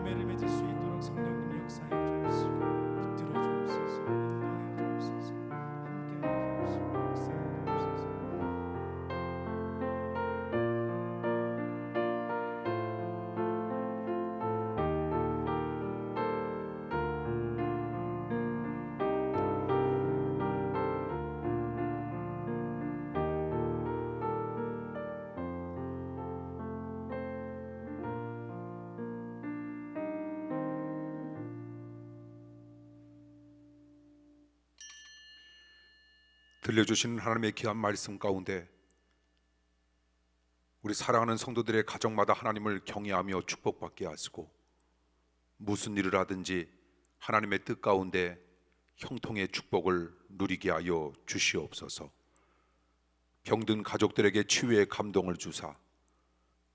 열매를 맺을 수 있도록 성령님 역사해 주옵시고 붙들어 주옵소서. 인도하여 주옵소서. 함께하여 주옵시고 역사해 주옵소서. 들려주시는 하나님의 귀한 말씀 가운데 우리 사랑하는 성도들의 가정마다 하나님을 경외하며 축복받게 하시고 무슨 일을 하든지 하나님의 뜻 가운데 형통의 축복을 누리게 하여 주시옵소서. 병든 가족들에게 치유의 감동을 주사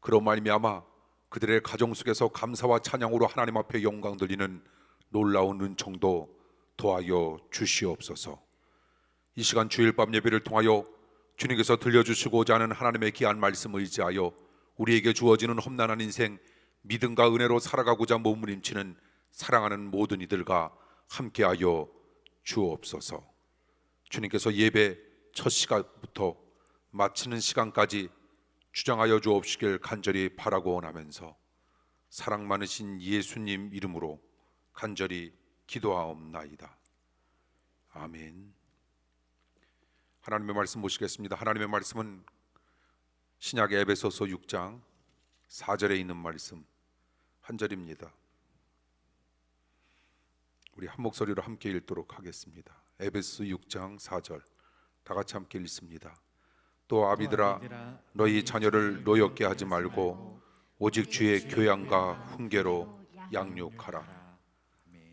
그로 말미암아 그들의 가정 속에서 감사와 찬양으로 하나님 앞에 영광 돌리는 놀라운 은총도 도하여 주시옵소서. 이 시간 주일 밤 예배를 통하여 주님께서 들려주시고자 하는 하나님의 귀한 말씀을 의지하여 우리에게 주어지는 험난한 인생 믿음과 은혜로 살아가고자 몸부림치는 사랑하는 모든 이들과 함께하여 주옵소서. 주님께서 예배 첫 시간부터 마치는 시간까지 주장하여 주옵시길 간절히 바라고 원하면서 사랑 많으신 예수님 이름으로 간절히 기도하옵나이다. 아멘. 하나님의 말씀 보시겠습니다. 하나님의 말씀은 신약 에베소서 6장 4절에 있는 말씀 한 절입니다. 우리 한 목소리로 함께 읽도록 하겠습니다. 에베소 6장 4절 다 같이 함께 읽습니다. 또 아비들아 너희 자녀를 노엽게 하지 말고 오직 주의 교양과 훈계로 양육하라.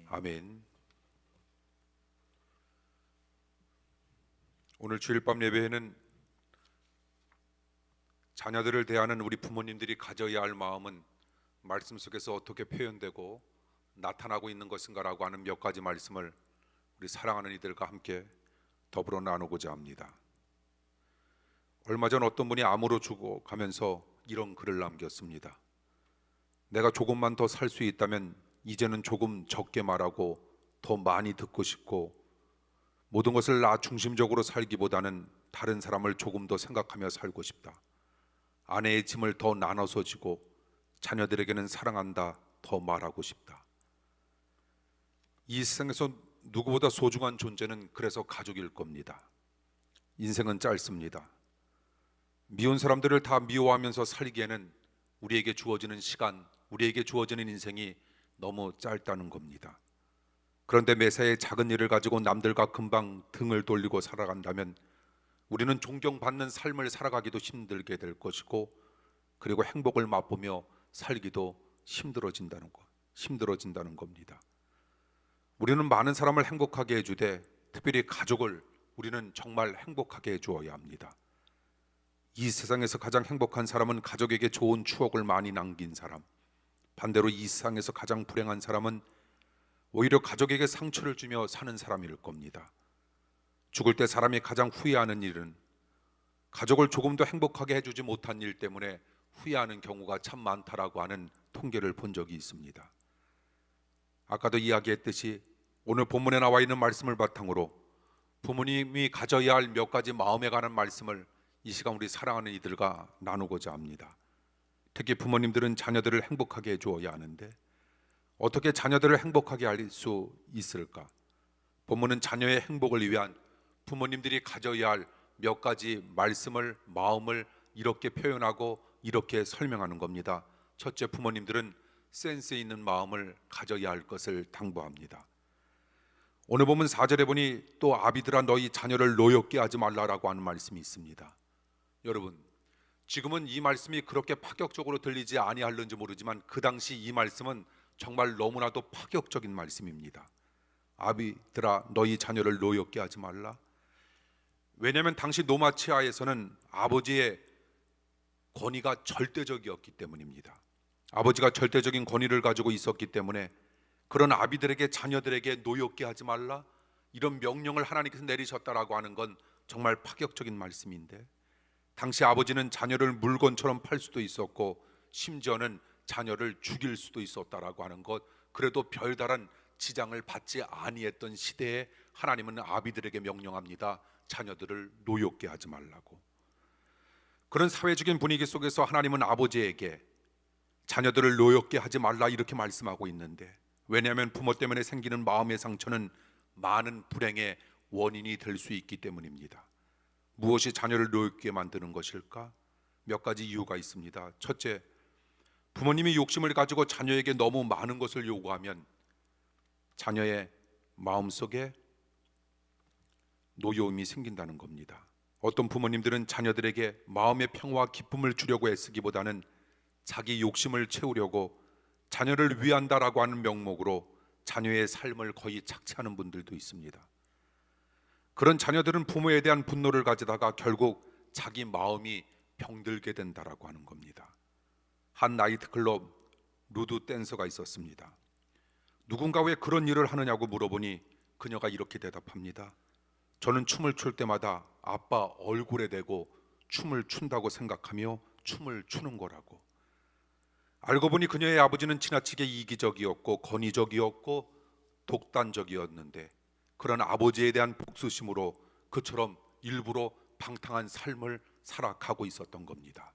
아멘. 오늘 주일 밤 예배에는 자녀들을 대하는 우리 부모님들이 가져야 할 마음은 말씀 속에서 어떻게 표현되고 나타나고 있는 것인가라고 하는 몇 가지 말씀을 우리 사랑하는 이들과 함께 더불어 나누고자 합니다. 얼마 전 어떤 분이 암으로 죽어가면서 이런 글을 남겼습니다. 내가 조금만 더 살 수 있다면 이제는 조금 적게 말하고 더 많이 듣고 싶고 모든 것을 나 중심적으로 살기보다는 다른 사람을 조금 더 생각하며 살고 싶다. 아내의 짐을 더 나눠서 지고 자녀들에게는 사랑한다 더 말하고 싶다. 이 세상에서 누구보다 소중한 존재는 그래서 가족일 겁니다. 인생은 짧습니다. 미운 사람들을 다 미워하면서 살기에는 우리에게 주어지는 시간, 우리에게 주어지는 인생이 너무 짧다는 겁니다. 그런데 매사에 작은 일을 가지고 남들과 금방 등을 돌리고 살아간다면 우리는 존경받는 삶을 살아가기도 힘들게 될 것이고 그리고 행복을 맛보며 살기도 힘들어진다는 겁니다. 우리는 많은 사람을 행복하게 해주되 특별히 가족을 우리는 정말 행복하게 해주어야 합니다. 이 세상에서 가장 행복한 사람은 가족에게 좋은 추억을 많이 남긴 사람, 반대로 이 세상에서 가장 불행한 사람은 오히려 가족에게 상처를 주며 사는 사람일 겁니다. 죽을 때 사람이 가장 후회하는 일은 가족을 조금 더 행복하게 해주지 못한 일 때문에 후회하는 경우가 참 많다라고 하는 통계를 본 적이 있습니다. 아까도 이야기했듯이 오늘 본문에 나와 있는 말씀을 바탕으로 부모님이 가져야 할 몇 가지 마음에 관한 말씀을 이 시간 우리 사랑하는 이들과 나누고자 합니다. 특히 부모님들은 자녀들을 행복하게 해주어야 하는데 어떻게 자녀들을 행복하게 할 수 있을까? 본문은 자녀의 행복을 위한 부모님들이 가져야 할 몇 가지 말씀을, 마음을 이렇게 표현하고 이렇게 설명하는 겁니다. 첫째, 부모님들은 센스 있는 마음을 가져야 할 것을 당부합니다. 오늘 보면 4절에 보니 또 아비들아 너희 자녀를 노엽게 하지 말라라고 하는 말씀이 있습니다. 여러분, 지금은 이 말씀이 그렇게 파격적으로 들리지 아니할는지 모르지만 그 당시 이 말씀은 정말 너무나도 파격적인 말씀입니다. 아비들아 너희 자녀를 노엽게 하지 말라. 왜냐하면 당시 노마치아에서는 아버지의 권위가 절대적이었기 때문입니다. 아버지가 절대적인 권위를 가지고 있었기 때문에 그런 아비들에게 자녀들에게 노엽게 하지 말라 이런 명령을 하나님께서 내리셨다라고 하는 건 정말 파격적인 말씀인데 당시 아버지는 자녀를 물건처럼 팔 수도 있었고 심지어는 자녀를 죽일 수도 있었다라고 하는 것, 그래도 별다른 지장을 받지 아니했던 시대에 하나님은 아비들에게 명령합니다. 자녀들을 노엽게 하지 말라고. 그런 사회적인 분위기 속에서 하나님은 아버지에게 자녀들을 노엽게 하지 말라 이렇게 말씀하고 있는데, 왜냐하면 부모 때문에 생기는 마음의 상처는 많은 불행의 원인이 될 수 있기 때문입니다. 무엇이 자녀를 노엽게 만드는 것일까? 몇 가지 이유가 있습니다. 첫째, 부모님이 욕심을 가지고 자녀에게 너무 많은 것을 요구하면 자녀의 마음속에 노여움이 생긴다는 겁니다. 어떤 부모님들은 자녀들에게 마음의 평화와 기쁨을 주려고 애쓰기보다는 자기 욕심을 채우려고 자녀를 위한다라고 하는 명목으로 자녀의 삶을 거의 착취하는 분들도 있습니다. 그런 자녀들은 부모에 대한 분노를 가지다가 결국 자기 마음이 병들게 된다라고 하는 겁니다. 한 나이트클럽 루드 댄서가 있었습니다. 누군가 왜 그런 일을 하느냐고 물어보니 그녀가 이렇게 대답합니다. 저는 춤을 출 때마다 아빠 얼굴에 대고 춤을 춘다고 생각하며 춤을 추는 거라고. 알고 보니 그녀의 아버지는 지나치게 이기적이었고 권위적이었고 독단적이었는데, 그런 아버지에 대한 복수심으로 그처럼 일부러 방탕한 삶을 살아가고 있었던 겁니다.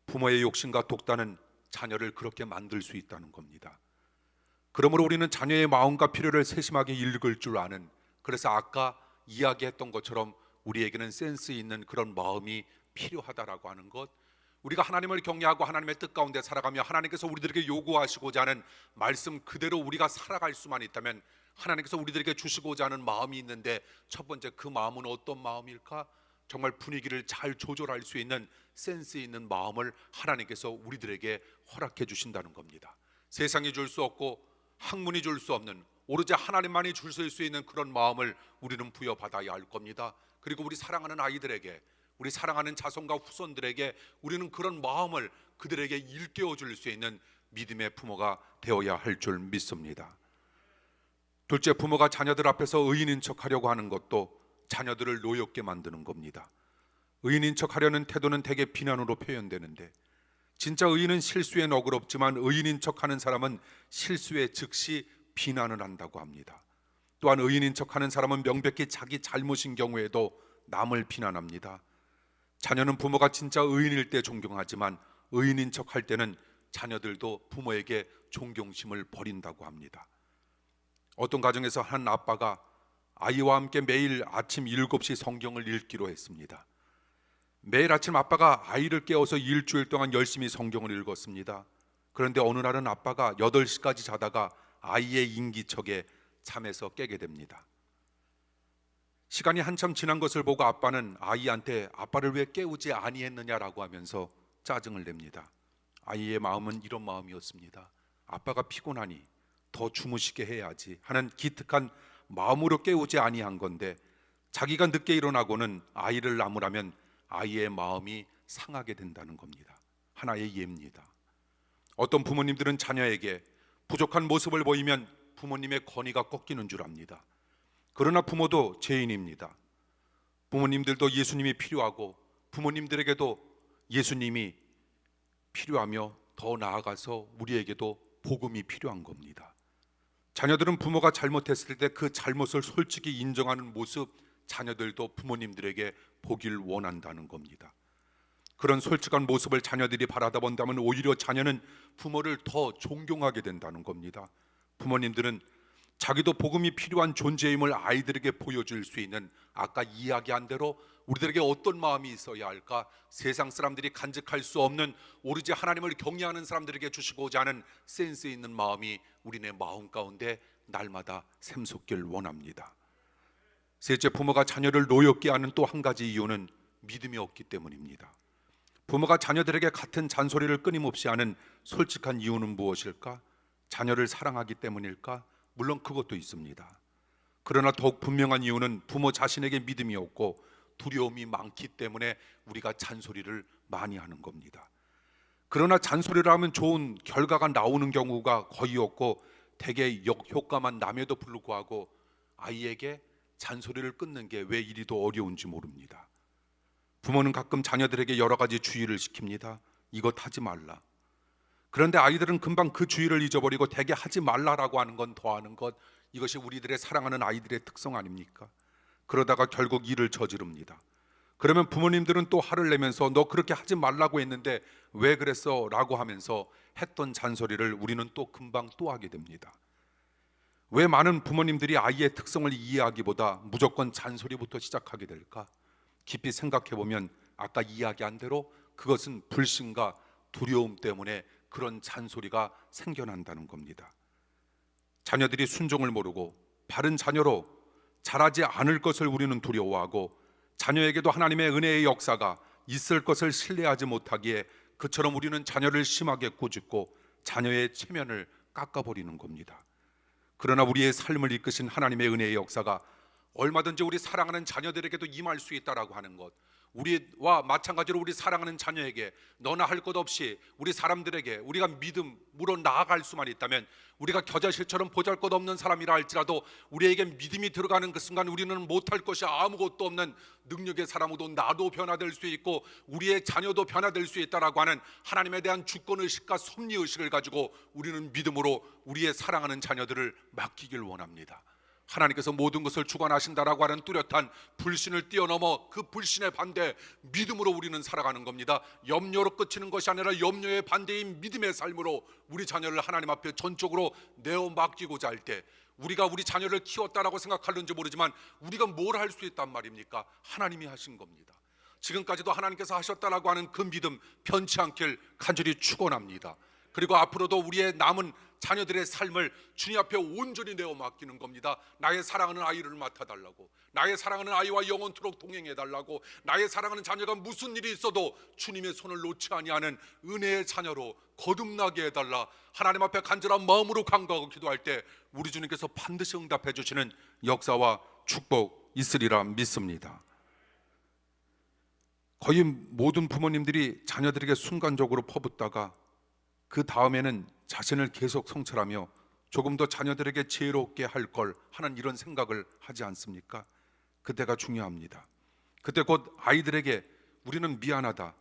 부모의 욕심과 독단은 자녀를 그렇게 만들 수 있다는 겁니다. 그러므로 우리는 자녀의 마음과 필요를 세심하게 읽을 줄 아는, 그래서 아까 이야기했던 것처럼 우리에게는 센스 있는 그런 마음이 필요하다라고 하는 것, 우리가 하나님을 경외하고 하나님의 뜻 가운데 살아가며 하나님께서 우리들에게 요구하시고자 하는 말씀 그대로 우리가 살아갈 수만 있다면 하나님께서 우리들에게 주시고자 하는 마음이 있는데, 첫 번째 그 마음은 어떤 마음일까? 정말 분위기를 잘 조절할 수 있는 센스 있는 마음을 하나님께서 우리들에게 허락해 주신다는 겁니다. 세상이 줄 수 없고 학문이 줄 수 없는, 오로지 하나님만이 주실 수 있는 그런 마음을 우리는 부여받아야 할 겁니다. 그리고 우리 사랑하는 아이들에게, 우리 사랑하는 자손과 후손들에게 우리는 그런 마음을 그들에게 일깨워 줄 수 있는 믿음의 부모가 되어야 할 줄 믿습니다. 둘째, 부모가 자녀들 앞에서 의인인 척하려고 하는 것도 자녀들을 노엽게 만드는 겁니다. 의인인 척하려는 태도는 대개 비난으로 표현되는데, 진짜 의인은 실수에 너그럽지만 의인인 척하는 사람은 실수에 즉시 비난을 한다고 합니다. 또한 의인인 척하는 사람은 명백히 자기 잘못인 경우에도 남을 비난합니다. 자녀는 부모가 진짜 의인일 때 존경하지만 의인인 척할 때는 자녀들도 부모에게 존경심을 버린다고 합니다. 어떤 가정에서 한 아빠가 아이와 함께 매일 아침 7시 성경을 읽기로 했습니다. 매일 아침 아빠가 아이를 깨워서 일주일 동안 열심히 성경을 읽었습니다. 그런데 어느 날은 아빠가 8시까지 자다가 아이의 인기척에 잠에서 깨게 됩니다. 시간이 한참 지난 것을 보고 아빠는 아이한테 아빠를 왜 깨우지 아니했느냐라고 하면서 짜증을 냅니다. 아이의 마음은 이런 마음이었습니다. 아빠가 피곤하니 더 주무시게 해야지 하는 기특한 마음으로 깨우지 아니한 건데, 자기가 늦게 일어나고는 아이를 나무라면 아이의 마음이 상하게 된다는 겁니다. 하나의 예입니다. 어떤 부모님들은 자녀에게 부족한 모습을 보이면 부모님의 권위가 꺾이는 줄 압니다. 그러나 부모도 죄인입니다. 부모님들도 예수님이 필요하고 부모님들에게도 예수님이 필요하며 더 나아가서 우리에게도 복음이 필요한 겁니다. 자녀들은 부모가 잘못했을 때 그 잘못을 솔직히 인정하는 모습, 자녀들도 부모님들에게 보길 원한다는 겁니다. 그런 솔직한 모습을 자녀들이 바라다 본다면 오히려 자녀는 부모를 더 존경하게 된다는 겁니다. 부모님들은 자기도 복음이 필요한 존재임을 아이들에게 보여줄 수 있는, 아까 이야기한 대로 우리들에게 어떤 마음이 있어야 할까? 세상 사람들이 간직할 수 없는 오로지 하나님을 경외하는 사람들에게 주시고자 하는 센스 있는 마음이 우리네 마음 가운데 날마다 샘솟길 원합니다. 셋째, 부모가 자녀를 노엽게 하는 또 한 가지 이유는 믿음이 없기 때문입니다. 부모가 자녀들에게 같은 잔소리를 끊임없이 하는 솔직한 이유는 무엇일까? 자녀를 사랑하기 때문일까? 물론 그것도 있습니다. 그러나 더욱 분명한 이유는 부모 자신에게 믿음이 없고 두려움이 많기 때문에 우리가 잔소리를 많이 하는 겁니다. 그러나 잔소리를 하면 좋은 결과가 나오는 경우가 거의 없고 대개 역효과만 남에도 불구하고 아이에게 잔소리를 끊는 게 왜 이리도 어려운지 모릅니다. 부모는 가끔 자녀들에게 여러 가지 주의를 시킵니다. 이것 하지 말라. 그런데 아이들은 금방 그 주의를 잊어버리고 대개 하지 말라라고 하는 건 더하는 것, 이것이 우리들의 사랑하는 아이들의 특성 아닙니까? 그러다가 결국 일을 저지릅니다. 그러면 부모님들은 또 화를 내면서 너 그렇게 하지 말라고 했는데 왜 그랬어? 라고 하면서 했던 잔소리를 우리는 또 금방 또 하게 됩니다. 왜 많은 부모님들이 아이의 특성을 이해하기보다 무조건 잔소리부터 시작하게 될까? 깊이 생각해 보면 아까 이야기한 대로 그것은 불신과 두려움 때문에 그런 잔소리가 생겨난다는 겁니다. 자녀들이 순종을 모르고 바른 자녀로 자라지 않을 것을 우리는 두려워하고, 자녀에게도 하나님의 은혜의 역사가 있을 것을 신뢰하지 못하기에 그처럼 우리는 자녀를 심하게 꾸짖고 자녀의 체면을 깎아버리는 겁니다. 그러나 우리의 삶을 이끄신 하나님의 은혜의 역사가 얼마든지 우리 사랑하는 자녀들에게도 임할 수 있다라고 하는 것, 우리와 마찬가지로 우리 사랑하는 자녀에게 너나 할 것 없이 우리 사람들에게 우리가 믿음으로 나아갈 수만 있다면, 우리가 겨자씨처럼 보잘것없는 사람이라 할지라도 우리에게 믿음이 들어가는 그 순간 우리는 못할 것이 아무것도 없는 능력의 사람으로 나도 변화될 수 있고 우리의 자녀도 변화될 수 있다라고 하는 하나님에 대한 주권의식과 섭리의식을 가지고 우리는 믿음으로 우리의 사랑하는 자녀들을 맡기길 원합니다. 하나님께서 모든 것을 주관하신다라고 하는 뚜렷한 불신을 뛰어넘어 그 불신의 반대 믿음으로 우리는 살아가는 겁니다. 염려로 끝이는 것이 아니라 염려의 반대인 믿음의 삶으로 우리 자녀를 하나님 앞에 전적으로 내어 맡기고자 할 때, 우리가 우리 자녀를 키웠다라고 생각하는지 모르지만 우리가 뭘 할 수 있단 말입니까? 하나님이 하신 겁니다. 지금까지도 하나님께서 하셨다라고 하는 그 믿음 변치 않길 간절히 축원합니다. 그리고 앞으로도 우리의 남은 자녀들의 삶을 주님 앞에 온전히 내어 맡기는 겁니다. 나의 사랑하는 아이를 맡아달라고, 나의 사랑하는 아이와 영원토록 동행해달라고, 나의 사랑하는 자녀가 무슨 일이 있어도 주님의 손을 놓지 아니하는 은혜의 자녀로 거듭나게 해달라, 하나님 앞에 간절한 마음으로 간구하고 기도할 때 우리 주님께서 반드시 응답해 주시는 역사와 축복 있으리라 믿습니다. 거의 모든 부모님들이 자녀들에게 순간적으로 퍼붓다가 그 다음에는 자신을 계속 성찰하며 조금 더 자녀들에게 지혜롭게 할 걸 하는 이런 생각을 하지 않습니까? 그때가 중요합니다. 그때 곧 아이들에게 우리는 미안하다,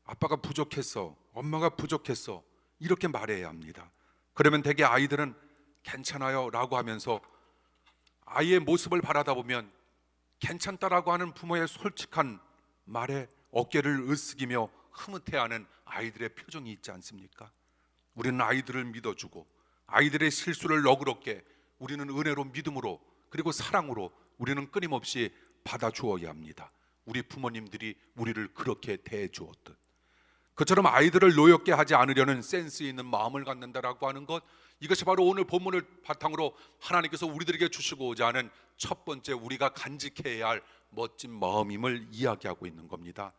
아빠가 부족했어, 엄마가 부족했어, 이렇게 말해야 합니다. 그러면 대개 아이들은 괜찮아요 라고 하면서 아이의 모습을 바라다 보면 괜찮다라고 하는 부모의 솔직한 말에 어깨를 으쓱이며 흐뭇해하는 아이들의 표정이 있지 않습니까? 우리는 아이들을 믿어주고 아이들의 실수를 너그럽게 우리는 은혜로 믿음으로 그리고 사랑으로 우리는 끊임없이 받아주어야 합니다. 우리 부모님들이 우리를 그렇게 대해주었듯 그처럼 아이들을 노엽게 하지 않으려는 센스 있는 마음을 갖는다라고 하는 것, 이것이 바로 오늘 본문을 바탕으로 하나님께서 우리들에게 주시고자 하는 첫 번째 우리가 간직해야 할 멋진 마음임을 이야기하고 있는 겁니다.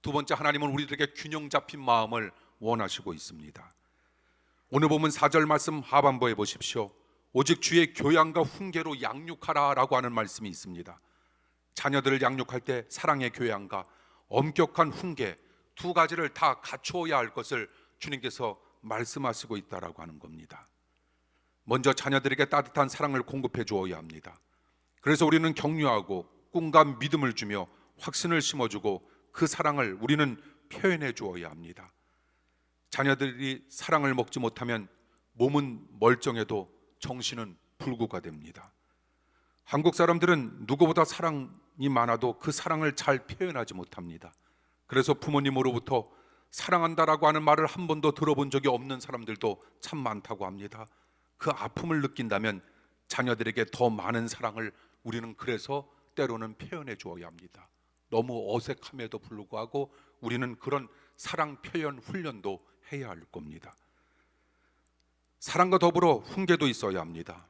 두 번째, 하나님은 우리들에게 균형 잡힌 마음을 원하시고 있습니다. 오늘 본문 4절 말씀 하반부에 보십시오. 오직 주의 교양과 훈계로 양육하라 라고 하는 말씀이 있습니다. 자녀들을 양육할 때 사랑의 교양과 엄격한 훈계 두 가지를 다 갖추어야 할 것을 주님께서 말씀하시고 있다라고 하는 겁니다. 먼저 자녀들에게 따뜻한 사랑을 공급해 주어야 합니다. 그래서 우리는 격려하고 꿈과 믿음을 주며 확신을 심어주고 그 사랑을 우리는 표현해 주어야 합니다. 자녀들이 사랑을 먹지 못하면 몸은 멀쩡해도 정신은 불구가 됩니다. 한국 사람들은 누구보다 사랑이 많아도 그 사랑을 잘 표현하지 못합니다. 그래서 부모님으로부터 사랑한다라고 하는 말을 한 번도 들어본 적이 없는 사람들도 참 많다고 합니다. 그 아픔을 느낀다면 자녀들에게 더 많은 사랑을 우리는 그래서 때로는 표현해 주어야 합니다. 너무 어색함에도 불구하고 우리는 그런 사랑 표현 훈련도 해야 할 겁니다. 사랑과 더불어 훈계도 있어야 합니다.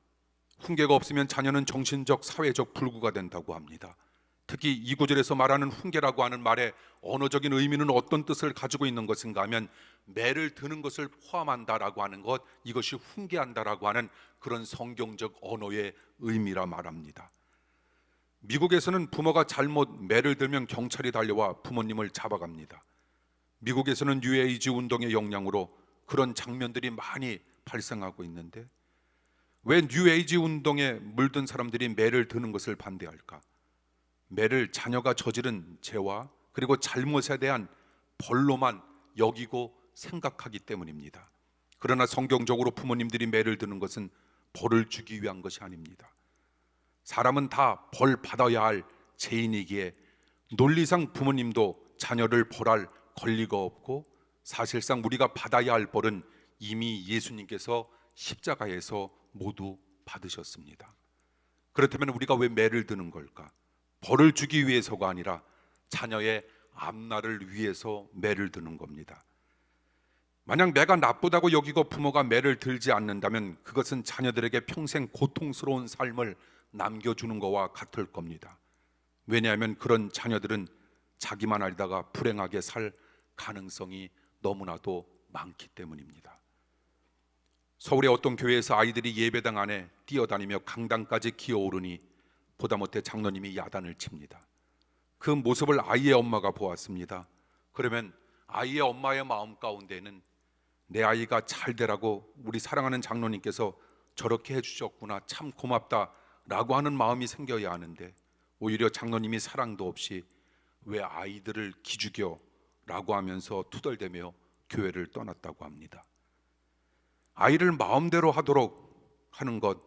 훈계가 없으면 자녀는 정신적, 사회적 불구가 된다고 합니다. 특히 이 구절에서 말하는 훈계라고 하는 말의 언어적인 의미는 어떤 뜻을 가지고 있는 것인가 하면 매를 드는 것을 포함한다라고 하는 것, 이것이 훈계한다라고 하는 그런 성경적 언어의 의미라 말합니다. 미국에서는 부모가 잘못 매를 들면 경찰이 달려와 부모님을 잡아갑니다. 미국에서는 뉴에이지 운동의 영향으로 그런 장면들이 많이 발생하고 있는데 왜 뉴에이지 운동에 물든 사람들이 매를 드는 것을 반대할까? 매를 자녀가 저지른 죄와 그리고 잘못에 대한 벌로만 여기고 생각하기 때문입니다. 그러나 성경적으로 부모님들이 매를 드는 것은 벌을 주기 위한 것이 아닙니다. 사람은 다 벌 받아야 할 죄인이기에 논리상 부모님도 자녀를 벌할 권리가 없고, 사실상 우리가 받아야 할 벌은 이미 예수님께서 십자가에서 모두 받으셨습니다. 그렇다면 우리가 왜 매를 드는 걸까? 벌을 주기 위해서가 아니라 자녀의 앞날을 위해서 매를 드는 겁니다. 만약 매가 나쁘다고 여기고 부모가 매를 들지 않는다면 그것은 자녀들에게 평생 고통스러운 삶을 남겨주는 것과 같을 겁니다. 왜냐하면 그런 자녀들은 자기만 알다가 불행하게 살 가능성이 너무나도 많기 때문입니다. 서울의 어떤 교회에서 아이들이 예배당 안에 뛰어다니며 강당까지 기어오르니 보다 못해 장로님이 야단을 칩니다. 그 모습을 아이의 엄마가 보았습니다. 그러면 아이의 엄마의 마음 가운데는 내 아이가 잘 되라고 우리 사랑하는 장로님께서 저렇게 해주셨구나, 참 고맙다 라고 하는 마음이 생겨야 하는데, 오히려 장로님이 사랑도 없이 왜 아이들을 기죽여 라고 하면서 투덜대며 교회를 떠났다고 합니다. 아이를 마음대로 하도록 하는 것,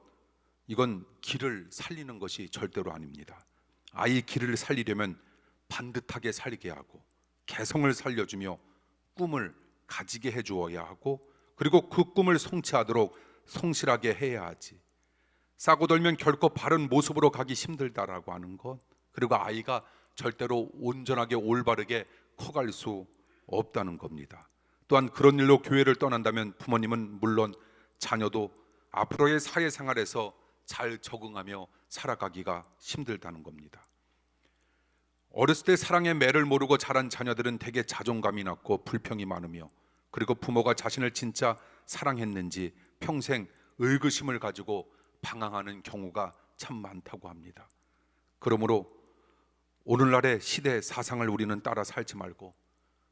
이건 길을 살리는 것이 절대로 아닙니다. 아이 길을 살리려면 반듯하게 살게 하고 개성을 살려주며 꿈을 가지게 해주어야 하고, 그리고 그 꿈을 성취하도록 성실하게 해야 하지. 싸고 돌면 결코 바른 모습으로 가기 힘들다라고 하는 것, 그리고 아이가 절대로 온전하게 올바르게 커갈 수 없다는 겁니다. 또한 그런 일로 교회를 떠난다면 부모님은 물론 자녀도 앞으로의 사회생활에서 잘 적응하며 살아가기가 힘들다는 겁니다. 어렸을 때 사랑의 매를 모르고 자란 자녀들은 대개 자존감이 낮고 불평이 많으며, 그리고 부모가 자신을 진짜 사랑했는지 평생 의구심을 가지고 방황하는 경우가 참 많다고 합니다. 그러므로 오늘날의 시대 사상을 우리는 따라 살지 말고,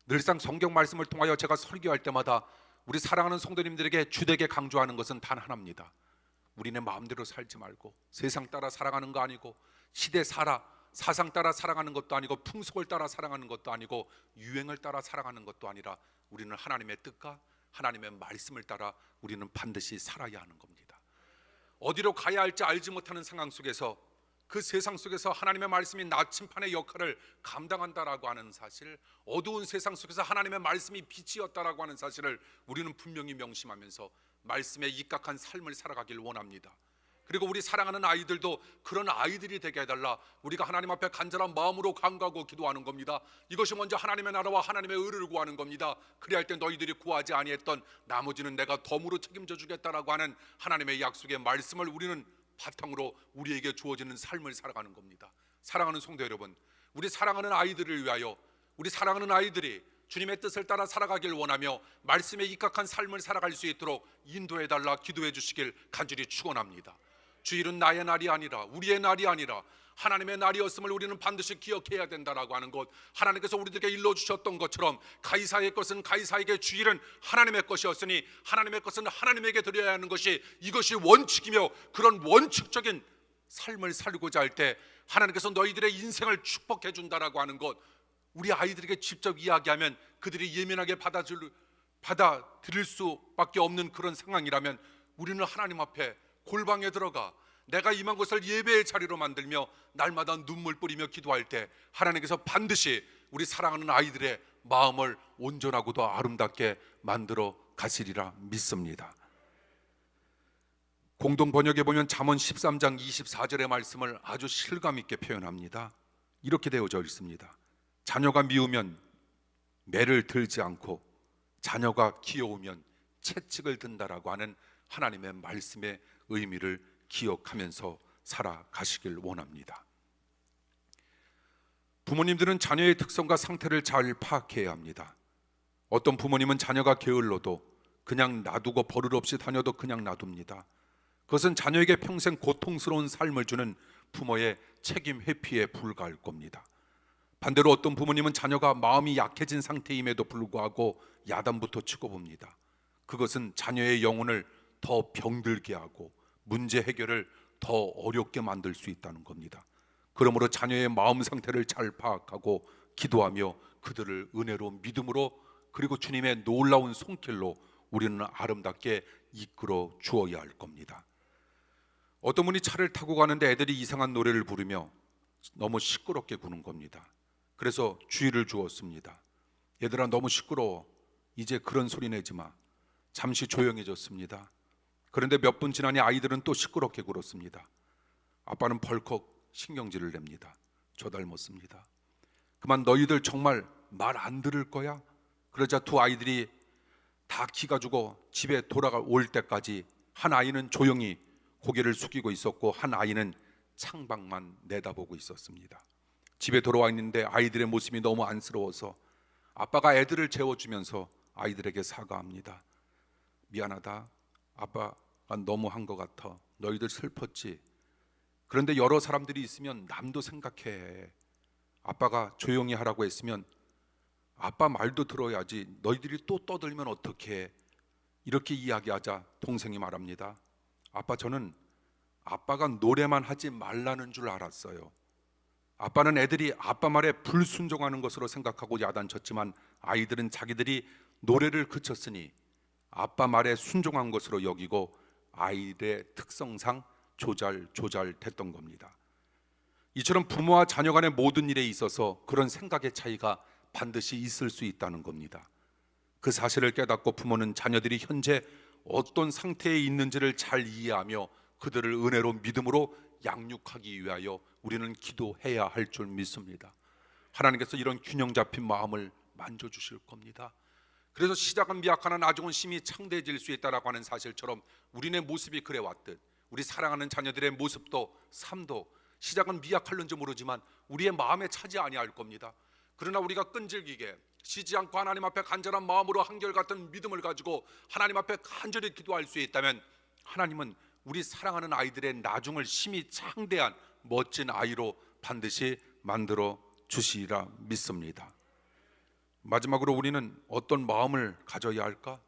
늘상 성경 말씀을 통하여 제가 설교할 때마다 우리 사랑하는 성도님들에게 주되게 강조하는 것은 단 하나입니다. 우리네 마음대로 살지 말고, 세상 따라 살아가는 거 아니고, 시대 사상 따라 살아가는 것도 아니고, 풍속을 따라 살아가는 것도 아니고, 유행을 따라 살아가는 것도 아니라 우리는 하나님의 뜻과 하나님의 말씀을 따라 우리는 반드시 살아야 하는 겁니다. 어디로 가야 할지 알지 못하는 상황 속에서, 그 세상 속에서 하나님의 말씀이 나침판의 역할을 감당한다라고 하는 사실, 어두운 세상 속에서 하나님의 말씀이 빛이었다라고 하는 사실을 우리는 분명히 명심하면서 말씀에 입각한 삶을 살아가길 원합니다. 그리고 우리 사랑하는 아이들도 그런 아이들이 되게 해달라 우리가 하나님 앞에 간절한 마음으로 간구하고 기도하는 겁니다. 이것이 먼저 하나님의 나라와 하나님의 의를 구하는 겁니다. 그리할 때 너희들이 구하지 아니했던 나머지는 내가 덤으로 책임져 주겠다라고 하는 하나님의 약속의 말씀을 우리는 바탕으로 우리에게 주어지는 삶을 살아가는 겁니다. 사랑하는 성도 여러분, 우리 사랑하는 아이들을 위하여, 우리 사랑하는 아이들이 주님의 뜻을 따라 살아가길 원하며 말씀에 입각한 삶을 살아갈 수 있도록 인도해달라 기도해 주시길 간절히 축원합니다. 주일은 나의 날이 아니라, 우리의 날이 아니라 하나님의 날이었음을 우리는 반드시 기억해야 된다라고 하는 것, 하나님께서 우리들에게 일러주셨던 것처럼 가이사의 것은 가이사에게, 주일은 하나님의 것이었으니 하나님의 것은 하나님에게 드려야 하는 것이, 이것이 원칙이며, 그런 원칙적인 삶을 살고자 할 때 하나님께서 너희들의 인생을 축복해 준다라고 하는 것, 우리 아이들에게 직접 이야기하면 그들이 예민하게 받아들일 수밖에 없는 그런 상황이라면 우리는 하나님 앞에 골방에 들어가 내가 임한 곳을 예배의 자리로 만들며 날마다 눈물 뿌리며 기도할 때 하나님께서 반드시 우리 사랑하는 아이들의 마음을 온전하고도 아름답게 만들어 가시리라 믿습니다. 공동 번역에 보면 잠언 13장 24절의 말씀을 아주 실감 있게 표현합니다. 이렇게 되어져 있습니다. 자녀가 미우면 매를 들지 않고 자녀가 귀여우면 채찍을 든다라고 하는 하나님의 말씀의 의미를 기억하면서 살아가시길 원합니다. 부모님들은 자녀의 특성과 상태를 잘 파악해야 합니다. 어떤 부모님은 자녀가 게을러도 그냥 놔두고 버릇 없이 다녀도 그냥 놔둡니다. 그것은 자녀에게 평생 고통스러운 삶을 주는 부모의 책임 회피에 불과할 겁니다. 반대로 어떤 부모님은 자녀가 마음이 약해진 상태임에도 불구하고 야단부터 치고 봅니다. 그것은 자녀의 영혼을 더 병들게 하고 문제 해결을 더 어렵게 만들 수 있다는 겁니다. 그러므로 자녀의 마음 상태를 잘 파악하고 기도하며 그들을 은혜로, 믿음으로, 그리고 주님의 놀라운 손길로 우리는 아름답게 이끌어 주어야 할 겁니다. 어떤 분이 차를 타고 가는데 애들이 이상한 노래를 부르며 너무 시끄럽게 구는 겁니다. 그래서 주의를 주었습니다. 얘들아, 너무 시끄러워. 이제 그런 소리 내지 마. 잠시 조용해졌습니다. 그런데 몇 분 지나니 아이들은 또 시끄럽게 굴었습니다. 아빠는 벌컥 신경질을 냅니다. 저 닮았습니다. 그만 너희들 정말 말 안 들을 거야? 그러자 두 아이들이 다 기가 죽어 집에 돌아올 때까지 한 아이는 조용히 고개를 숙이고 있었고 한 아이는 창밖만 내다보고 있었습니다. 집에 돌아와 있는데 아이들의 모습이 너무 안쓰러워서 아빠가 애들을 재워주면서 아이들에게 사과합니다. 미안하다. 아빠가 너무 한 것 같아. 너희들 슬펐지? 그런데 여러 사람들이 있으면 남도 생각해. 아빠가 조용히 하라고 했으면 아빠 말도 들어야지. 너희들이 또 떠들면 어떡해? 이렇게 이야기하자 동생이 말합니다. 아빠, 저는 아빠가 노래만 하지 말라는 줄 알았어요. 아빠는 애들이 아빠 말에 불순종하는 것으로 생각하고 야단쳤지만 아이들은 자기들이 노래를 그쳤으니 아빠 말에 순종한 것으로 여기고 아이들의 특성상 조잘됐던 겁니다. 이처럼 부모와 자녀 간의 모든 일에 있어서 그런 생각의 차이가 반드시 있을 수 있다는 겁니다. 그 사실을 깨닫고 부모는 자녀들이 현재 어떤 상태에 있는지를 잘 이해하며 그들을 은혜로 믿음으로 양육하기 위하여 우리는 기도해야 할 줄 믿습니다. 하나님께서 이런 균형 잡힌 마음을 만져주실 겁니다. 그래서 시작은 미약하나 나중은 심히 창대해질 수 있다라고 하는 사실처럼 우리네 모습이 그래왔듯 우리 사랑하는 자녀들의 모습도 삶도 시작은 미약할는지 모르지만 우리의 마음에 차지 아니할 겁니다. 그러나 우리가 끈질기게 쉬지 않고 하나님 앞에 간절한 마음으로 한결같은 믿음을 가지고 하나님 앞에 간절히 기도할 수 있다면 하나님은 우리 사랑하는 아이들의 나중을 심히 창대한 멋진 아이로 반드시 만들어 주시리라 믿습니다. 마지막으로 우리는 어떤 마음을 가져야 할까?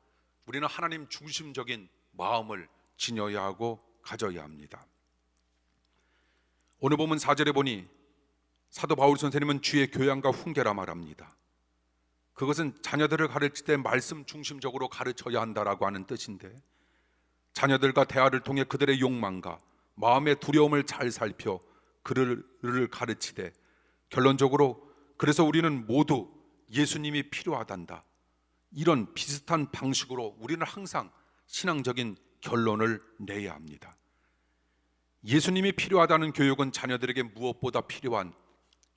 우리는 하나님 중심적인 마음을 지녀야 하고 가져야 합니다. 오늘 본문 4절에 보니 사도 바울 선생님은 주의 교양과 훈계라 말합니다. 그것은 자녀들을 가르칠 때 말씀 중심적으로 가르쳐야 한다라고 하는 뜻인데 자녀들과 대화를 통해 그들의 욕망과 마음의 두려움을 잘 살펴 그들을 가르치되 결론적으로 그래서 우리는 모두 예수님이 필요하단다. 이런 비슷한 방식으로 우리는 항상 신앙적인 결론을 내야 합니다. 예수님이 필요하다는 교육은 자녀들에게 무엇보다 필요한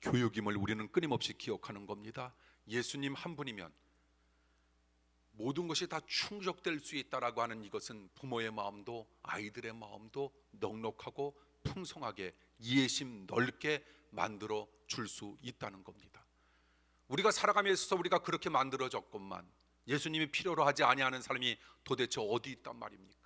교육임을 우리는 끊임없이 기억하는 겁니다. 예수님 한 분이면 모든 것이 다 충족될 수 있다라고 하는 이것은 부모의 마음도 아이들의 마음도 넉넉하고 풍성하게 이해심 넓게 만들어 줄 수 있다는 겁니다. 우리가 살아감에 있어서 우리가 그렇게 만들어졌건만 예수님이 필요로 하지 아니하는 사람이 도대체 어디 있단 말입니까?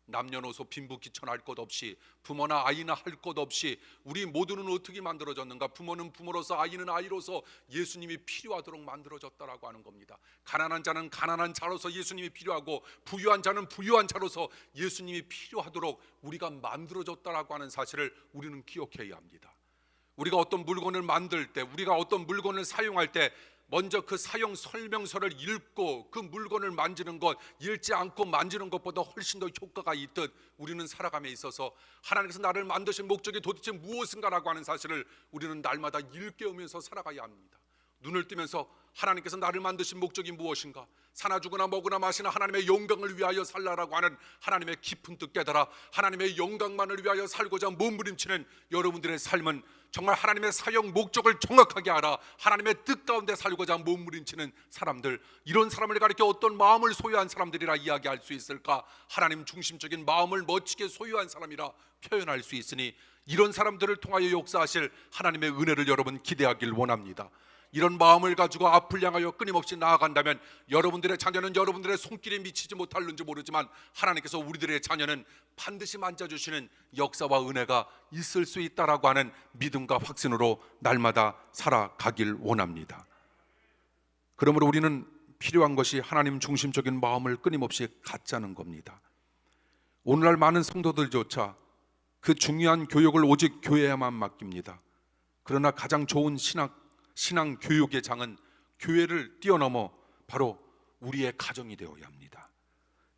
남녀노소 빈부귀천할 것 없이 부모나 아이나 할 것 없이 우리 모두는 어떻게 만들어졌는가? 부모는 부모로서 아이는 아이로서 예수님이 필요하도록 만들어졌다라고 하는 겁니다. 가난한 자는 가난한 자로서 예수님이 필요하고 부유한 자는 부유한 자로서 예수님이 필요하도록 우리가 만들어졌다라고 하는 사실을 우리는 기억해야 합니다. 우리가 어떤 물건을 만들 때 우리가 어떤 물건을 사용할 때 먼저 그 사용 설명서를 읽고 그 물건을 만지는 것, 읽지 않고 만지는 것보다 훨씬 더 효과가 있듯 우리는 살아감에 있어서 하나님께서 나를 만드신 목적이 도대체 무엇인가라고 하는 사실을 우리는 날마다 일깨우면서 살아가야 합니다. 눈을 뜨면서 하나님께서 나를 만드신 목적이 무엇인가? 사나 죽으나 먹으나 마시나 하나님의 영광을 위하여 살라라고 하는 하나님의 깊은 뜻 깨달아 하나님의 영광만을 위하여 살고자 몸부림치는 여러분들의 삶은 정말 하나님의 사용 목적을 정확하게 알아 하나님의 뜻 가운데 살고자 몸부림치는 사람들, 이런 사람을 가리켜 어떤 마음을 소유한 사람들이라 이야기할 수 있을까? 하나님 중심적인 마음을 멋지게 소유한 사람이라 표현할 수 있으니 이런 사람들을 통하여 역사하실 하나님의 은혜를 여러분 기대하길 원합니다. 이런 마음을 가지고 앞을 향하여 끊임없이 나아간다면 여러분들의 자녀는 여러분들의 손길에 미치지 못할는지 모르지만 하나님께서 우리들의 자녀는 반드시 만져주시는 역사와 은혜가 있을 수 있다라고 하는 믿음과 확신으로 날마다 살아가길 원합니다. 그러므로 우리는 필요한 것이 하나님 중심적인 마음을 끊임없이 갖자는 겁니다. 오늘날 많은 성도들조차 그 중요한 교육을 오직 교회에만 맡깁니다. 그러나 가장 좋은 신앙 교육의 장은 교회를 뛰어넘어 바로 우리의 가정이 되어야 합니다.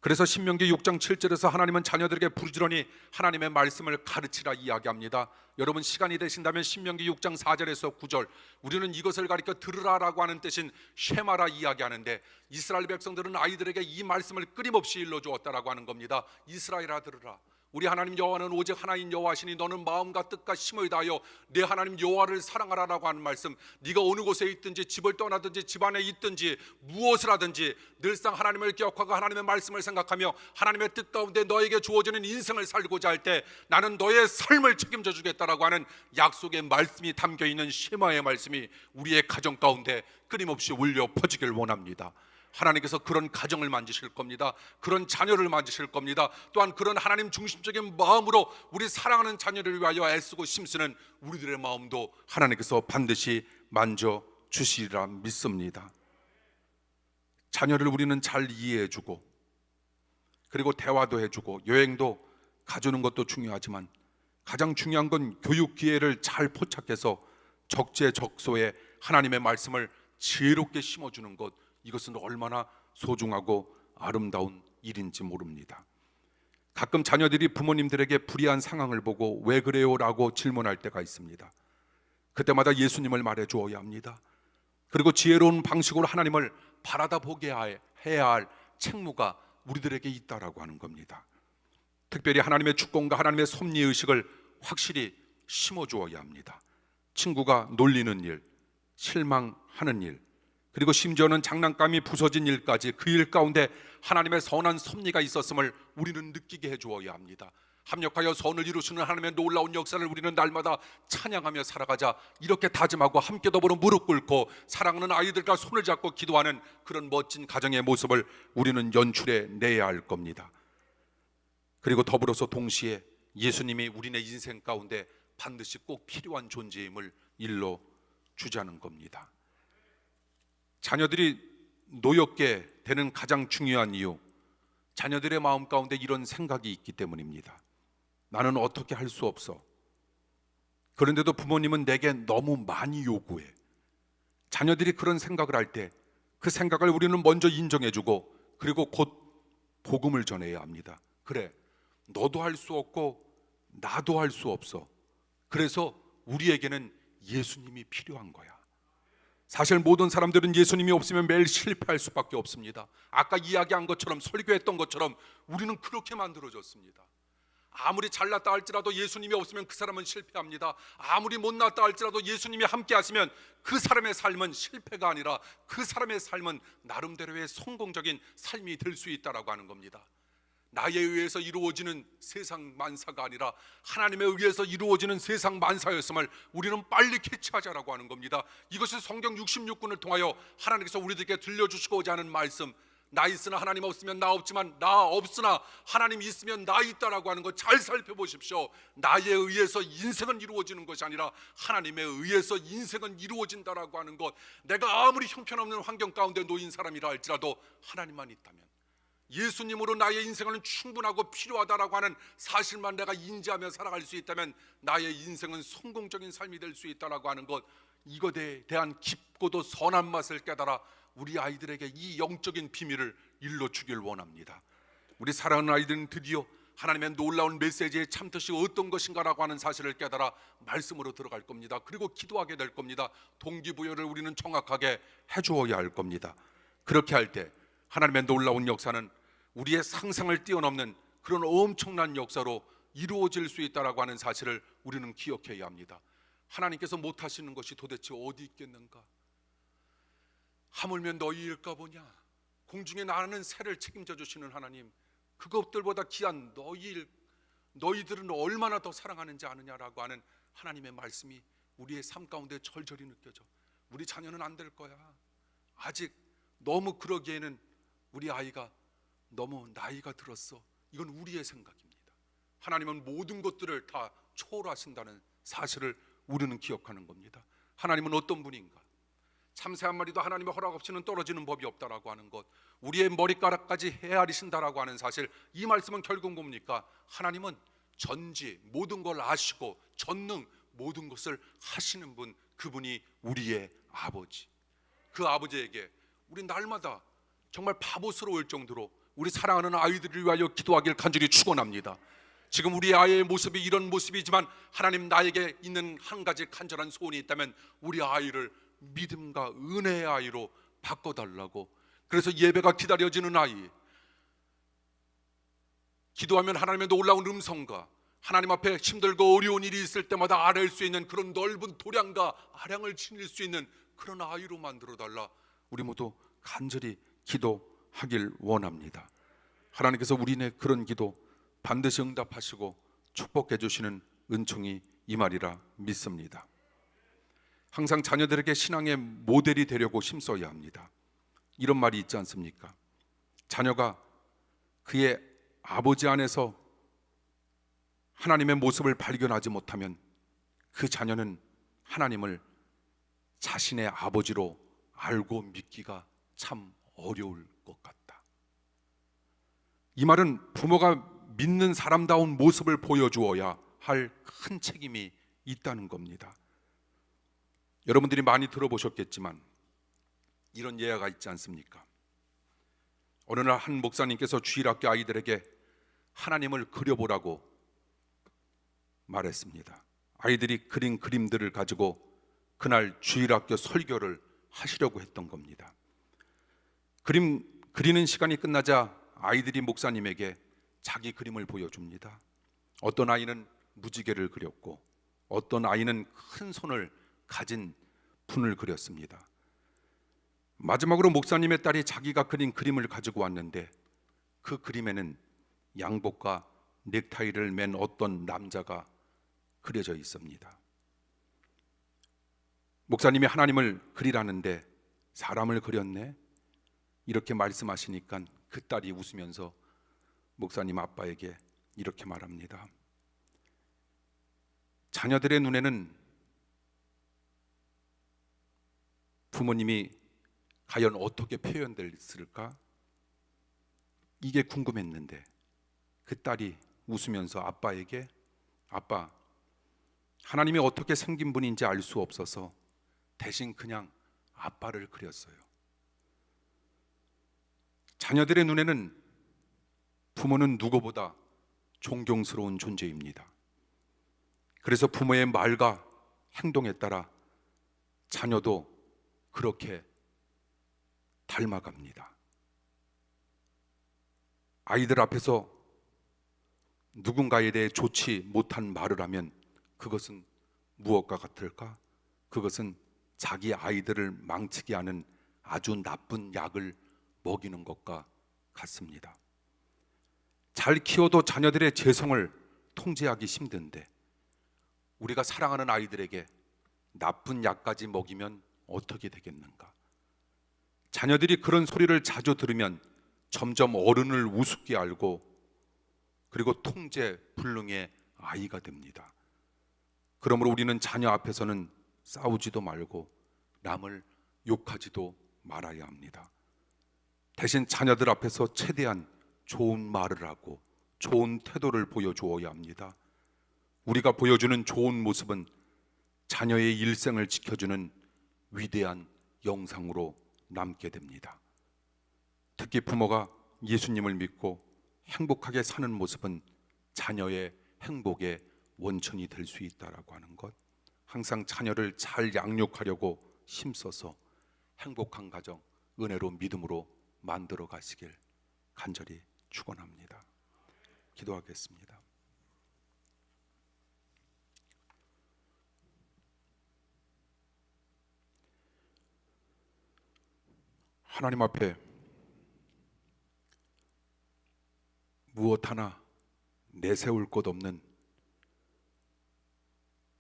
그래서 신명기 6장 7절에서 하나님은 자녀들에게 부지런히 하나님의 말씀을 가르치라 이야기합니다. 여러분 시간이 되신다면 신명기 6장 4절에서 9절, 우리는 이것을 가리켜 들으라라고 하는 뜻인 쉐마라 이야기하는데, 이스라엘 백성들은 아이들에게 이 말씀을 끊임없이 일러주었다라고 하는 겁니다. 이스라엘아 들으라, 우리 하나님 여호와는 오직 하나인 여호와시니 너는 마음과 뜻과 힘을 다하여 내 하나님 여호와를 사랑하라라고 하는 말씀. 네가 어느 곳에 있든지 집을 떠나든지 집 안에 있든지 무엇을 하든지 늘상 하나님을 기억하고 하나님의 말씀을 생각하며 하나님의 뜻 가운데 너에게 주어지는 인생을 살고자 할 때 나는 너의 삶을 책임져 주겠다라고 하는 약속의 말씀이 담겨있는 쉐마의 말씀이 우리의 가정 가운데 끊임없이 울려 퍼지길 원합니다. 하나님께서 그런 가정을 만지실 겁니다. 그런 자녀를 만지실 겁니다. 또한 그런 하나님 중심적인 마음으로 우리 사랑하는 자녀를 위하여 애쓰고 힘쓰는 우리들의 마음도 하나님께서 반드시 만져주시리라 믿습니다. 자녀를 우리는 잘 이해해주고, 그리고 대화도 해주고 여행도 가주는 것도 중요하지만 가장 중요한 건 교육 기회를 잘 포착해서 적재적소에 하나님의 말씀을 지혜롭게 심어주는 것, 이것은 얼마나 소중하고 아름다운 일인지 모릅니다. 가끔 자녀들이 부모님들에게 불이한 상황을 보고 왜 그래요? 라고 질문할 때가 있습니다. 그때마다 예수님을 말해 주어야 합니다. 그리고 지혜로운 방식으로 하나님을 바라다 보게 해야 할 책무가 우리들에게 있다라고 하는 겁니다. 특별히 하나님의 주권과 하나님의 섭리의식을 확실히 심어주어야 합니다. 친구가 놀리는 일, 실망하는 일, 그리고 심지어는 장난감이 부서진 일까지 그 일 가운데 하나님의 선한 섭리가 있었음을 우리는 느끼게 해주어야 합니다. 합력하여 선을 이루시는 하나님의 놀라운 역사를 우리는 날마다 찬양하며 살아가자, 이렇게 다짐하고 함께 더불어 무릎 꿇고 사랑하는 아이들과 손을 잡고 기도하는 그런 멋진 가정의 모습을 우리는 연출해 내야 할 겁니다. 그리고 더불어서 동시에 예수님이 우리네 인생 가운데 반드시 꼭 필요한 존재임을 일러 주자는 겁니다. 자녀들이 노엽게 되는 가장 중요한 이유, 자녀들의 마음 가운데 이런 생각이 있기 때문입니다. 나는 어떻게 할 수 없어. 그런데도 부모님은 내게 너무 많이 요구해. 자녀들이 그런 생각을 할 때 그 생각을 우리는 먼저 인정해주고, 그리고 곧 복음을 전해야 합니다. 그래, 너도 할 수 없고 나도 할 수 없어. 그래서 우리에게는 예수님이 필요한 거야. 사실 모든 사람들은 예수님이 없으면 매일 실패할 수밖에 없습니다. 아까 이야기한 것처럼, 설교했던 것처럼 우리는 그렇게 만들어졌습니다. 아무리 잘났다 할지라도 예수님이 없으면 그 사람은 실패합니다. 아무리 못났다 할지라도 예수님이 함께 하시면 그 사람의 삶은 실패가 아니라 그 사람의 삶은 나름대로의 성공적인 삶이 될 수 있다라고 하는 겁니다. 나에 의해서 이루어지는 세상 만사가 아니라 하나님에 의해서 이루어지는 세상 만사였음을 우리는 빨리 캐치하자라고 하는 겁니다. 이것이 성경 66권을 통하여 하나님께서 우리들에게 들려주시고자 하는 말씀, 나 있으나 하나님 없으면 나 없지만 나 없으나 하나님 있으면 나 있다라고 하는 것 잘 살펴보십시오. 나에 의해서 인생은 이루어지는 것이 아니라 하나님에 의해서 인생은 이루어진다라고 하는 것, 내가 아무리 형편없는 환경 가운데 놓인 사람이라 할지라도 하나님만 있다면, 예수님으로 나의 인생은 충분하고 필요하다라고 하는 사실만 내가 인지하며 살아갈 수 있다면 나의 인생은 성공적인 삶이 될 수 있다라고 하는 것, 이것에 대한 깊고도 선한 맛을 깨달아 우리 아이들에게 이 영적인 비밀을 일러주길 원합니다. 우리 사랑하는 아이들은 드디어 하나님의 놀라운 메시지의 참뜻이 어떤 것인가라고 하는 사실을 깨달아 말씀으로 들어갈 겁니다. 그리고 기도하게 될 겁니다. 동기부여를 우리는 정확하게 해주어야 할 겁니다. 그렇게 할 때 하나님의 놀라운 역사는 우리의 상상을 뛰어넘는 그런 엄청난 역사로 이루어질 수 있다라고 하는 사실을 우리는 기억해야 합니다. 하나님께서 못하시는 것이 도대체 어디 있겠는가? 하물며 너희일까 보냐? 공중에 나는 새를 책임져 주시는 하나님, 그것들보다 귀한 너희들은 얼마나 더 사랑하는지 아느냐라고 하는 하나님의 말씀이 우리의 삶 가운데 절절히 느껴져. 우리 자녀는 안 될 거야. 아직 너무 그러기에는 우리 아이가 너무 나이가 들었어. 이건 우리의 생각입니다. 하나님은 모든 것들을 다 초월하신다는 사실을 우리는 기억하는 겁니다. 하나님은 어떤 분인가? 참새 한 마리도 하나님의 허락 없이는 떨어지는 법이 없다라고 하는 것, 우리의 머리카락까지 헤아리신다라고 하는 사실, 이 말씀은 결국 뭡니까? 하나님은 전지 모든 걸 아시고 전능 모든 것을 하시는 분, 그분이 우리의 아버지. 그 아버지에게 우리 날마다 정말 바보스러울 정도로 우리 사랑하는 아이들을 위하여 기도하길 간절히 축원합니다. 지금 우리 아이의 모습이 이런 모습이지만 하나님, 나에게 있는 한 가지 간절한 소원이 있다면 우리 아이를 믿음과 은혜의 아이로 바꿔달라고. 그래서 예배가 기다려지는 아이, 기도하면 하나님의 놀라운 음성과 하나님 앞에 힘들고 어려운 일이 있을 때마다 아뢰일 수 있는 그런 넓은 도량과 아량을 지닐 수 있는 그런 아이로 만들어달라. 우리 모두 간절히 기도하길 원합니다. 하나님께서 우리의 그런 기도 반드시 응답하시고 축복해 주시는 은총이 임하리라 믿습니다. 항상 자녀들에게 신앙의 모델이 되려고 힘써야 합니다. 이런 말이 있지 않습니까? 자녀가 그의 아버지 안에서 하나님의 모습을 발견하지 못하면 그 자녀는 하나님을 자신의 아버지로 알고 믿기가 참 어려울 것 같다. 이 말은 부모가 믿는 사람다운 모습을 보여주어야 할 큰 책임이 있다는 겁니다. 여러분들이 많이 들어보셨겠지만 이런 예화가 있지 않습니까? 어느 날 한 목사님께서 주일학교 아이들에게 하나님을 그려보라고 말했습니다. 아이들이 그린 그림들을 가지고 그날 주일학교 설교를 하시려고 했던 겁니다. 그림 그리는 시간이 끝나자 아이들이 목사님에게 자기 그림을 보여줍니다. 어떤 아이는 무지개를 그렸고 어떤 아이는 큰 손을 가진 분을 그렸습니다. 마지막으로 목사님의 딸이 자기가 그린 그림을 가지고 왔는데 그 그림에는 양복과 넥타이를 맨 어떤 남자가 그려져 있습니다. 목사님이 하나님을 그리라는데 사람을 그렸네? 이렇게 말씀하시니까 그 딸이 웃으면서 목사님 아빠에게 이렇게 말합니다. 자녀들의 눈에는 부모님이 과연 어떻게 표현됐을까? 이게 궁금했는데 그 딸이 웃으면서 아빠에게, 아빠, 하나님이 어떻게 생긴 분인지 알 수 없어서 대신 그냥 아빠를 그렸어요. 자녀들의 눈에는 부모는 누구보다 존경스러운 존재입니다. 그래서 부모의 말과 행동에 따라 자녀도 그렇게 닮아갑니다. 아이들 앞에서 누군가에 대해 좋지 못한 말을 하면 그것은 무엇과 같을까? 그것은 자기 아이들을 망치게 하는 아주 나쁜 약을 먹이는 것과 같습니다. 잘 키워도 자녀들의 재성을 통제하기 힘든데 우리가 사랑하는 아이들에게 나쁜 약까지 먹이면 어떻게 되겠는가? 자녀들이 그런 소리를 자주 들으면 점점 어른을 우습게 알고 그리고 통제 불능의 아이가 됩니다. 그러므로 우리는 자녀 앞에서는 싸우지도 말고 남을 욕하지도 말아야 합니다. 대신 자녀들 앞에서 최대한 좋은 말을 하고 좋은 태도를 보여주어야 합니다. 우리가 보여주는 좋은 모습은 자녀의 일생을 지켜주는 위대한 영상으로 남게 됩니다. 특히 부모가 예수님을 믿고 행복하게 사는 모습은 자녀의 행복의 원천이 될 수 있다라고 하는 것, 항상 자녀를 잘 양육하려고 힘써서 행복한 가정, 은혜로 믿음으로 만들어 가시길 간절히 축원합니다. 기도하겠습니다. 하나님 앞에 무엇 하나 내세울 것 없는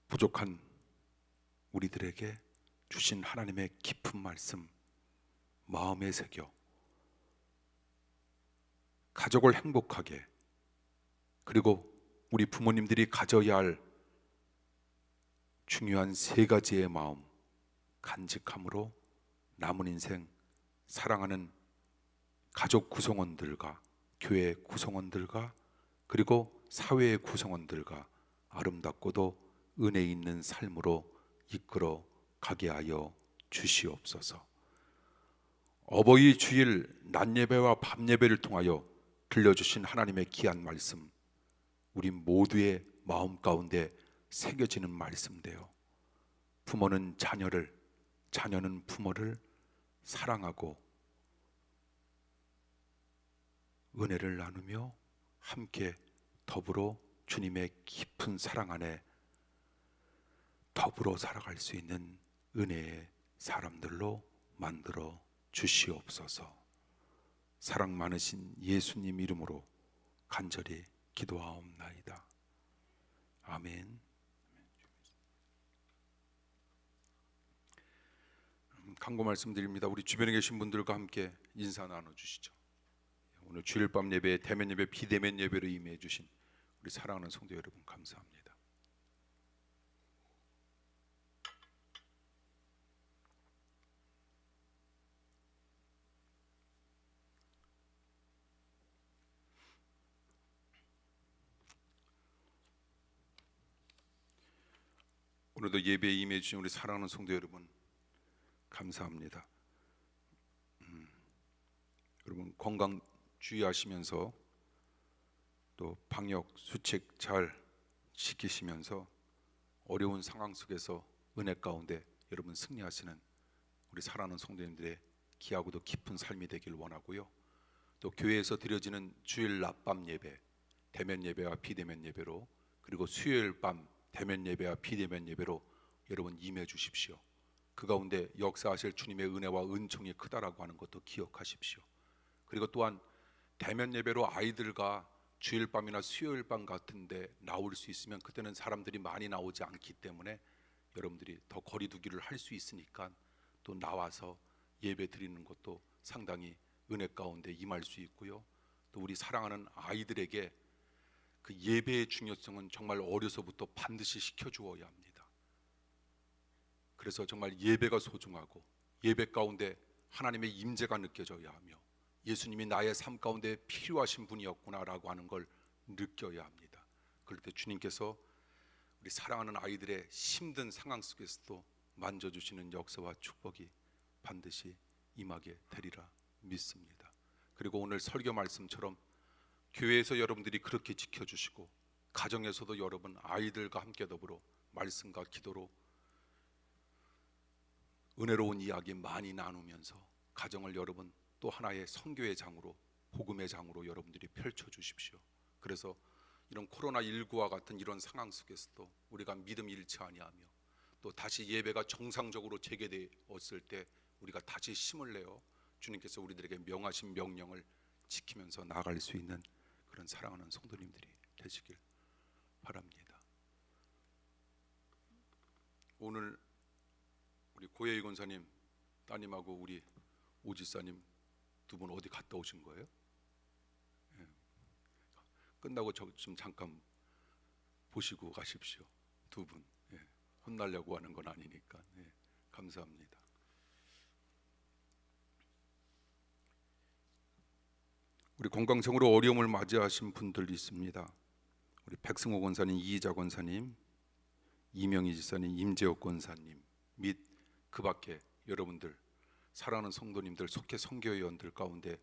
부족한 우리들에게 주신 하나님의 깊은 말씀 마음에 새겨 가족을 행복하게, 그리고 우리 부모님들이 가져야 할 중요한 세 가지의 마음 간직함으로 남은 인생 사랑하는 가족 구성원들과 교회 구성원들과 그리고 사회의 구성원들과 아름답고도 은혜 있는 삶으로 이끌어 가게 하여 주시옵소서. 어버이 주일 낮 예배와 밤 예배를 통하여 들려주신 하나님의 귀한 말씀, 우리 모두의 마음 가운데 새겨지는 말씀인데요. 부모는 자녀를, 자녀는 부모를 사랑하고 은혜를 나누며 함께 더불어 주님의 깊은 사랑 안에 더불어 살아갈 수 있는 은혜의 사람들로 만들어 주시옵소서. 사랑 많으신 예수님 이름으로 간절히 기도하옵나이다. 아멘. 강구 말씀드립니다. 우리 주변에 계신 분들과 함께 인사 나눠주시죠. 오늘 주일 밤 예배, 대면 예배, 비대면 예배로 임해 주신 우리 사랑하는 성도 여러분, 감사합니다. 오늘도 예배에 임해 주신 우리 사랑하는 성도 여러분, 감사합니다. 여러분 건강 주의하시면서 또 방역 수칙 잘 지키시면서 어려운 상황 속에서 은혜 가운데 여러분 승리하시는 우리 사랑하는 성도님들의 귀하고도 깊은 삶이 되길 원하고요. 또 교회에서 드려지는 주일 낮밤 예배, 대면 예배와 비대면 예배로, 그리고 수요일 밤 대면 예배와 비대면 예배로 여러분 임해 주십시오. 그 가운데 역사하실 주님의 은혜와 은총이 크다라고 하는 것도 기억하십시오. 그리고 또한 대면 예배로 아이들과 주일 밤이나 수요일 밤 같은데 나올 수 있으면, 그때는 사람들이 많이 나오지 않기 때문에 여러분들이 더 거리 두기를 할 수 있으니까 또 나와서 예배 드리는 것도 상당히 은혜 가운데 임할 수 있고요. 또 우리 사랑하는 아이들에게 그 예배의 중요성은 정말 어려서부터 반드시 시켜주어야 합니다. 그래서 정말 예배가 소중하고 예배 가운데 하나님의 임재가 느껴져야 하며 예수님이 나의 삶 가운데 필요하신 분이었구나라고 하는 걸 느껴야 합니다. 그럴 때 주님께서 우리 사랑하는 아이들의 힘든 상황 속에서도 만져주시는 역사와 축복이 반드시 임하게 되리라 믿습니다. 그리고 오늘 설교 말씀처럼 교회에서 여러분들이 그렇게 지켜주시고 가정에서도 여러분 아이들과 함께 더불어 말씀과 기도로 은혜로운 이야기 많이 나누면서 가정을 여러분 또 하나의 선교의 장으로, 복음의 장으로 여러분들이 펼쳐주십시오. 그래서 이런 코로나19와 같은 이런 상황 속에서도 우리가 믿음 잃지 아니하며 또 다시 예배가 정상적으로 재개되었을 때 우리가 다시 힘을 내어 주님께서 우리들에게 명하신 명령을 지키면서 나아갈 수 있는 그런 사랑하는 성도님들이 되시길 바랍니다. 오늘 우리 고혜희 권사님 따님하고 우리 오지사님 두 분 어디 갔다 오신 거예요? 예. 끝나고 좀 잠깐 보시고 가십시오. 두 분. 예. 혼나려고 하는 건 아니니까. 예. 감사합니다. 우리 건강성으로 어려움을 맞이하신 분들 있습니다. 우리 백승호 권사님, 이희자 권사님, 이명희 지사님, 임재옥 권사님 및 그 밖에 여러분들 사랑하는 성도님들, 속해 선교회원들 가운데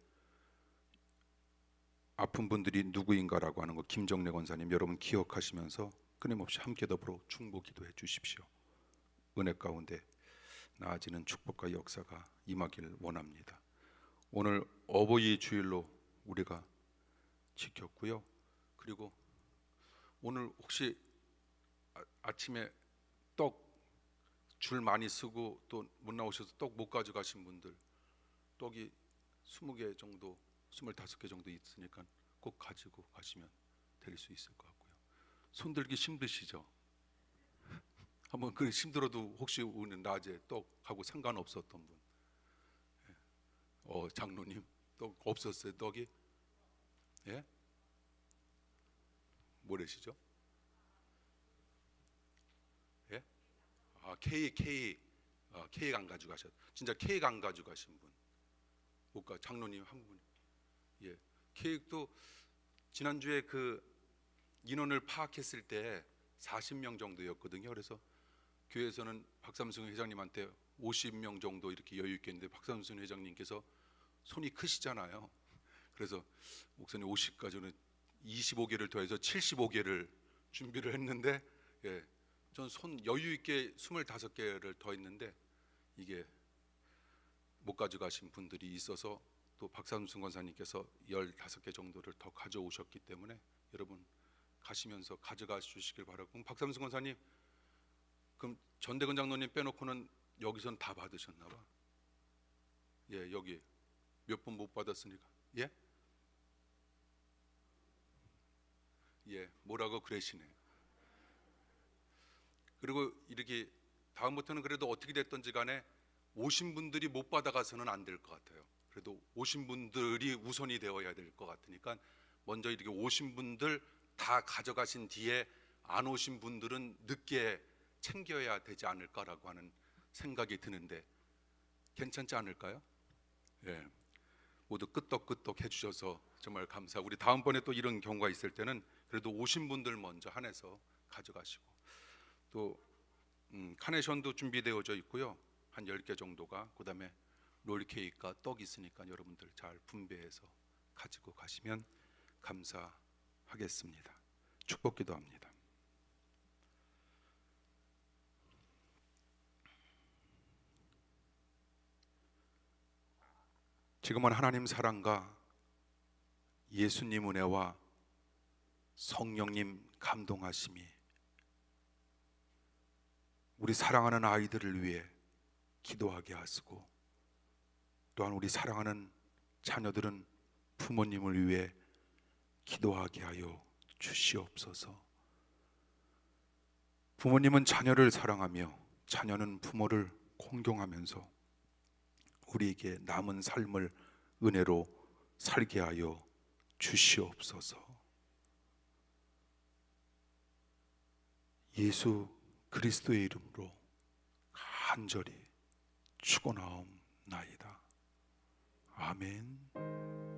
아픈 분들이 누구인가라고 하는 거 김정래 권사님 여러분 기억하시면서 끊임없이 함께 더불어 중보 기도해 주십시오. 은혜 가운데 나아지는 축복과 역사가 임하길 원합니다. 오늘 어버이 주일로 우리가 지켰고요. 그리고 오늘 혹시 아침에 떡 줄 많이 쓰고 또 못 나오셔서 떡 못 가져가신 분들, 떡이 20개 정도, 25개 정도 있으니까 꼭 가지고 가시면 될 수 있을 것 같고요. 손들기 힘드시죠? 한번 그 힘들어도 혹시 오늘 낮에 떡하고 상관없었던 분, 장로님 떡 없었어요? 떡이? 예? 뭐래시죠? 예? 아, 케이크 안 가져가셨. 진짜 케이크 안 가져가신 분, 못 가. 장로님 한 분. 예, 케이크도 지난주에 그 인원을 파악했을 때 40명 정도였거든요. 그래서 교회에서는 박삼승 회장님한테 50명 정도 이렇게 여유 있게 했는데 박삼승 회장님께서 손이 크시잖아요. 그래서 목사님 50까지는 25개를 더해서 75개를 준비를 했는데, 예, 전 손 여유 있게 25개를 더 했는데 이게 못 가져가신 분들이 있어서 또 박삼순 권사님께서 15개 정도를 더 가져오셨기 때문에 여러분 가시면서 가져가 주시길 바라고. 그럼 박삼순 권사님, 그럼 전대근 장로님 빼놓고는 여기선 다 받으셨나 봐. 예, 여기 몇 번 못 받았으니까. 예? 예, 뭐라고 그러시네. 그리고 이렇게 다음부터는 그래도 어떻게 됐든지 간에 오신 분들이 못 받아가서는 안 될 것 같아요. 그래도 오신 분들이 우선이 되어야 될 것 같으니까 먼저 이렇게 오신 분들 다 가져가신 뒤에 안 오신 분들은 늦게 챙겨야 되지 않을까라고 하는 생각이 드는데 괜찮지 않을까요? 예, 모두 끄떡끄떡 해주셔서 정말 감사하고, 우리 다음번에 또 이런 경우가 있을 때는 그래도 오신 분들 먼저 한해서 가져가시고, 또 카네이션도 준비되어져 있고요. 한 10개 정도가. 그 다음에 롤케이크와 떡 있으니까 여러분들 잘 분배해서 가지고 가시면 감사하겠습니다. 축복 기도합니다. 지금은 하나님 사랑과 예수님 은혜와 성령님 감동하심이 우리 사랑하는 아이들을 위해 기도하게 하시고, 또한 우리 사랑하는 자녀들은 부모님을 위해 기도하게 하여 주시옵소서. 부모님은 자녀를 사랑하며 자녀는 부모를 공경하면서 우리에게 남은 삶을 은혜로 살게 하여 주시옵소서. 예수 그리스도의 이름으로 간절히 축원하옵나이다. 아멘.